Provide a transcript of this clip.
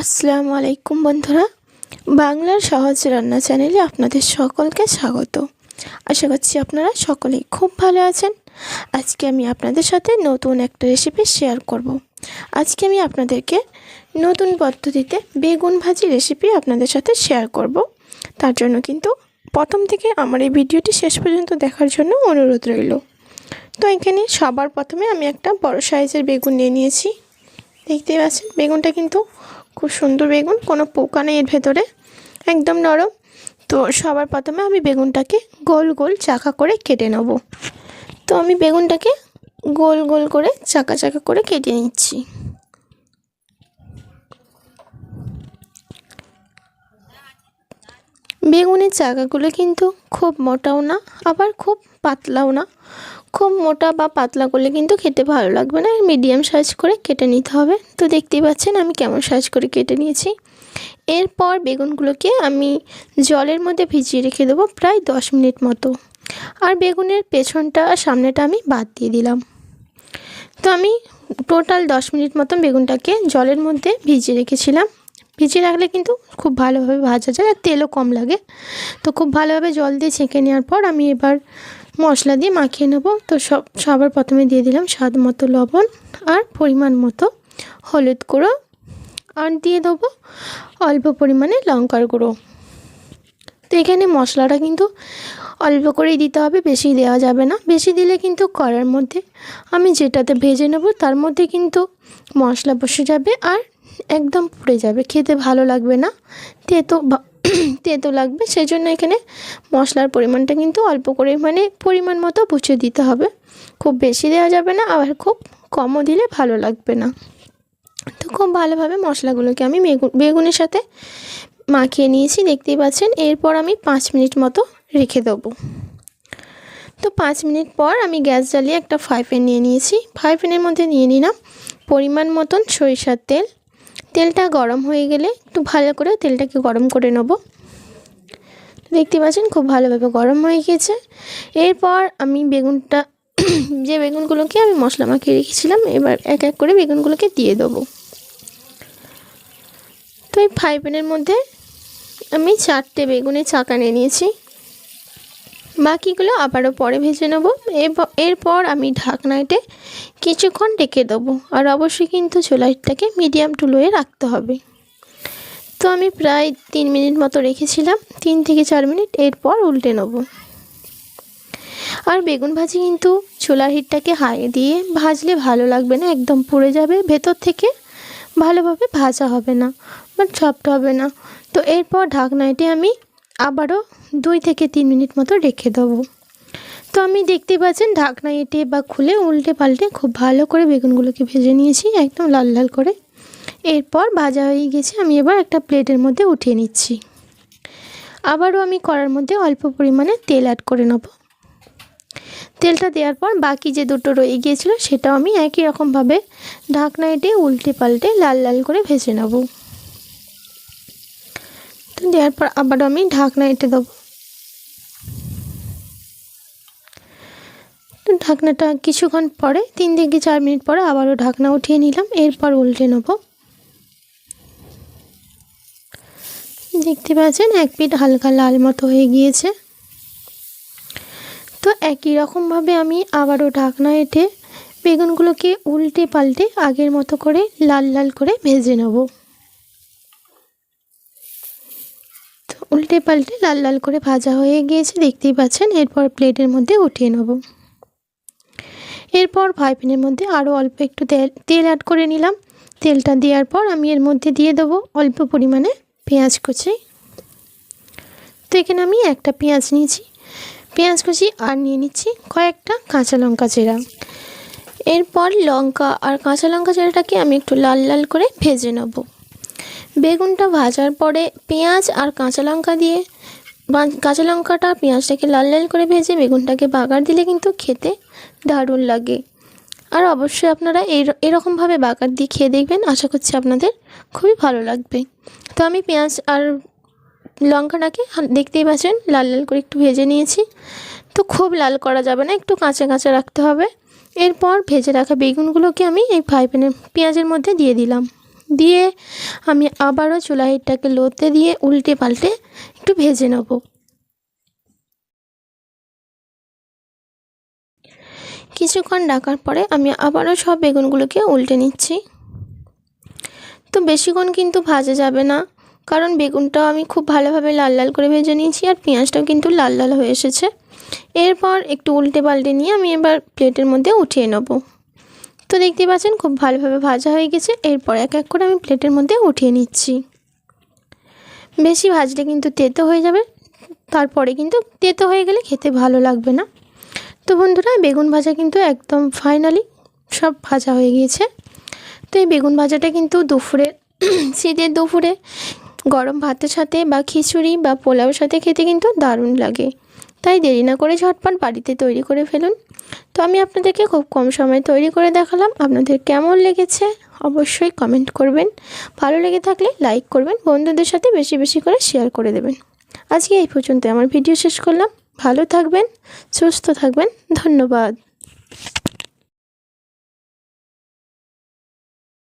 আসসালামু আলাইকুম বন্ধুরা, বাংলার সহজ রান্না চ্যানেলে আপনাদের সকলকে স্বাগত। আশা করছি আপনারা সকলেই খুব ভালো আছেন। আজকে আমি আপনাদের সাথে নতুন একটা রেসিপি শেয়ার করব। আজকে আমি আপনাদেরকে নতুন পদ্ধতিতে বেগুন ভাজি রেসিপি আপনাদের সাথে শেয়ার করব। তার জন্য কিন্তু প্রথম থেকে আমার এই ভিডিওটি শেষ পর্যন্ত দেখার জন্য অনুরোধ রইল। তো এখানে সবার প্রথমে আমি একটা বড় সাইজের বেগুন নিয়ে নিয়েছি। দেখতেই পাচ্ছেন বেগুনটা কিন্তু খুব সুন্দর বেগুন, কোনো পোকা নেই এর ভেতরে, একদম নরম। তো সবার প্রথমে আমি বেগুনটাকে গোল গোল চাকা করে কেটে নেব। তো আমি বেগুনটাকে গোল গোল করে চাকা চাকা করে কেটে নিচ্ছি। বেগুনের চাকাগুলো কিন্তু খুব মোটাও না, আবার খুব পাতলাও না। খুব মোটা বা পাতলা করলে কিন্তু খেতে ভালো লাগবে না, মিডিয়াম সাইজ করে কেটে নিতে হবে। তো দেখতেই পাচ্ছেন আমি কেমন সাইজ করে কেটে নিয়েছি। এরপর বেগুনগুলোকে আমি জলের মধ্যে ভিজিয়ে রেখে দেবো প্রায় 10 মিনিট মতো। আর বেগুনের পেছনটা আর সামনেটা আমি বাদ দিয়ে দিলাম। তো আমি টোটাল 10 মিনিট মতন বেগুনটাকে জলের মধ্যে ভিজিয়ে রেখেছিলাম। ভিজিয়ে রাখলে কিন্তু খুব ভালোভাবে ভাজা যায় আর তেলও কম লাগে। তো খুব ভালোভাবে জল দিয়ে ছেঁকে নেওয়ার পর আমি এবার মশলা দিয়ে মাখিয়ে নেব। তো সবার প্রথমে দিয়ে দিলাম স্বাদ মতো লবণ আর পরিমাণ মতো হলুদ গুঁড়ো, আর দিয়ে দেবো অল্প পরিমাণে লঙ্কার গুঁড়ো। তো এখানে মশলাটা কিন্তু অল্প করেই দিতে হবে, বেশি দেওয়া যাবে না। বেশি দিলে কিন্তু কড়ার মধ্যে আমি যেটাতে ভেজে নেব তার মধ্যে কিন্তু মশলা বসে যাবে আর একদম পুড়ে যাবে, খেতে ভালো লাগবে না, তেতো লাগবে। সেই জন্য এখানে মশলার পরিমাণটা কিন্তু অল্প করে, মানে পরিমাণ মতো বুঝে দিতে হবে। খুব বেশি দেওয়া যাবে না, আবার খুব কমও দিলে ভালো লাগবে না। তো খুব ভালোভাবে মশলাগুলোকে আমি বেগুনের সাথে মাখিয়ে নিয়েছি, দেখতেই পাচ্ছেন। এরপর আমি 5 মিনিট মতো রেখে দেবো। তো 5 মিনিট পর আমি গ্যাস জ্বালিয়ে একটা ফ্রাই প্যান নিয়ে নিয়েছি। ফ্রাই প্যানের মধ্যে নিয়ে নিলাম পরিমাণ মতন সরিষার তেল। তেলটা গরম হয়ে গেলে একটু ভালো করে তেলটাকে গরম করে নেব। দেখতে পাচ্ছেন খুব ভালোভাবে গরম হয়ে গেছে। এরপর আমি যে বেগুনগুলোকে আমি মশলা মাখিয়ে রেখেছিলাম, এবার এক এক করে বেগুনগুলোকে দিয়ে দেবো। তো এই ফ্রাই প্যানের মধ্যে আমি 4টে বেগুনের চাকা নিয়ে নিয়েছি, বাকিগুলো আবারও পরে ভেজে নেব। এরপর আমি ঢাকনাতে কিছুক্ষণ ঢেকে দেবো, আর অবশ্যই কিন্তু চুলাটাকে মিডিয়াম টু লোয়ে রাখতে হবে। তো আমি প্রায় 3 মিনিট মতো রেখেছিলাম, 3 থেকে 4 মিনিট। এরপর উল্টে নেব। আর বেগুন ভাজি কিন্তু চুলার হিটটাকে হাই দিয়ে ভাজলে ভালো লাগবে না, একদম পুড়ে যাবে, ভেতর থেকে ভালোভাবে ভাজা হবে না বা সফট হবে না। তো এরপর ঢাকনাতে আমি আবারও 2 থেকে 3 মিনিট মতো রেখে দেবো। তো আমি দেখতে পাচ্ছেন ঢাকনা এঁটে বা খুলে উল্টে পাল্টে খুব ভালো করে বেগুনগুলোকে ভেজে নিয়েছি, একদম লাল লাল করে। এরপর ভাজা হয়ে গেছে, আমি এবার একটা প্লেটের মধ্যে উঠিয়ে নিচ্ছি। আবারও আমি কড়ার মধ্যে অল্প পরিমাণে তেল অ্যাড করে নেব। তেলটা দেওয়ার পর বাকি যে দুটো রয়ে গিয়েছিলো সেটাও আমি একই রকমভাবে ঢাকনা এঁটে উল্টে পাল্টে লাল লাল করে ভেজে নেব। তো দেওয়ার পর আবারও আমি ঢাকনা এঁটে দেবো। তো ঢাকনাটা কিছুক্ষণ পরে 3 থেকে 4 মিনিট পরে আবারও ঢাকনা উঠিয়ে নিলাম। এরপর উল্টে নেব। দেখতে পাচ্ছেন এক পিঠ হালকা লাল মতো হয়ে গিয়েছে। তো একই রকমভাবে আমি আবারও ঢাকনা এঁটে বেগুনগুলোকে উল্টে পাল্টে আগের মতো করে লাল লাল করে ভেজে নেব। তো উল্টে পাল্টে লাল লাল করে ভাজা হয়ে গিয়েছে, দেখতেই পাচ্ছেন। এরপর প্লেটের মধ্যে উঠিয়ে নেব। এরপর ফ্রাই প্যানের মধ্যে আরও অল্প একটু তেল অ্যাড করে নিলাম। তেলটা দেওয়ার পর আমি এর মধ্যে দিয়ে দেবো অল্প পরিমাণে পেঁয়াজ কুচি। তো এখানে আমি একটা পেঁয়াজ নিয়েছি, পেঁয়াজ কুচি, আর নিয়ে নিচ্ছি কয়েকটা কাঁচা লঙ্কা চেরা। এরপর লঙ্কা আর কাঁচা লঙ্কা চেরাটাকে আমি একটু লাল লাল করে ভেজে নেব। বেগুনটা ভাজার পরে পেঁয়াজ আর কাঁচা লঙ্কা দিয়ে কাঁচা লঙ্কাটা পেঁয়াজটাকে লাল লাল করে ভেজে বেগুনটাকে বাগার দিলে কিন্তু খেতে দারুণ লাগে। আর অবশ্যই আপনারা এরকমভাবে বাগার দিয়ে খেয়ে দেখবেন, আশা করছি আপনাদের খুবই ভালো লাগবে। তো আমি পেঁয়াজ আর লঙ্কাটাকে দেখতেই পাচ্ছেন লাল লাল করে একটু ভেজে নিয়েছি। তো খুব লাল করা যাবে না, একটু কাঁচা কাঁচা রাখতে হবে। এরপর ভেজে রাখা বেগুনগুলোকে আমি এই ফ্রাই প্যানে পেঁয়াজের মধ্যে দিয়ে দিলাম। দিয়ে আমি আবারও চুলাইটাকে লোতে দিয়ে উল্টে পাল্টে একটু ভেজে নেব। কিছুক্ষণ ঢাকার পরে আমি আবারও সব বেগুনগুলোকে উল্টে নিচ্ছি। তো বেশিক্ষণ কিন্তু ভাজা যাবে না, কারণ বেগুনটাও আমি খুব ভালোভাবে লাল লাল করে ভেজে নিয়েছি আর পেঁয়াজটাও কিন্তু লাল লাল হয়ে এসেছে। এরপর একটু উল্টে পাল্টে নিয়ে আমি এবার প্লেটের মধ্যে উঠিয়ে নেব। তো দেখতে পাচ্ছেন খুব ভালোভাবে ভাজা হয়ে গেছে। এরপর এক এক করে আমি প্লেটের মধ্যে উঠিয়ে নিচ্ছি। বেশি ভাজলে কিন্তু তেতো হয়ে যাবে, তারপরে কিন্তু তেতো হয়ে গেলে খেতে ভালো লাগবে না। তো বন্ধুরা, বেগুন ভাজা কিন্তু একদম ফাইনালি সব ভাজা হয়ে গিয়েছে। তো এই বেগুন ভাজাটা কিন্তু দুপুরে শীতের দুপুরে গরম ভাতের সাথে বা খিচুড়ি বা পোলাওর সাথে খেতে কিন্তু দারুণ লাগে। তাই দেরি না করে ঝটপট বাড়িতে তৈরি করে ফেলুন। তো আমি আপনাদেরকে খুব কম সময়ে তৈরি করে দেখালাম। আপনাদের কেমন লেগেছে অবশ্যই কমেন্ট করবেন। ভালো লেগে থাকলে লাইক করবেন, বন্ধুদের সাথে বেশি বেশি করে শেয়ার করে দেবেন। আজকে এই পর্যন্ত আমার ভিডিও শেষ করলাম। ভালো থাকবেন, সুস্থ থাকবেন। ধন্যবাদ।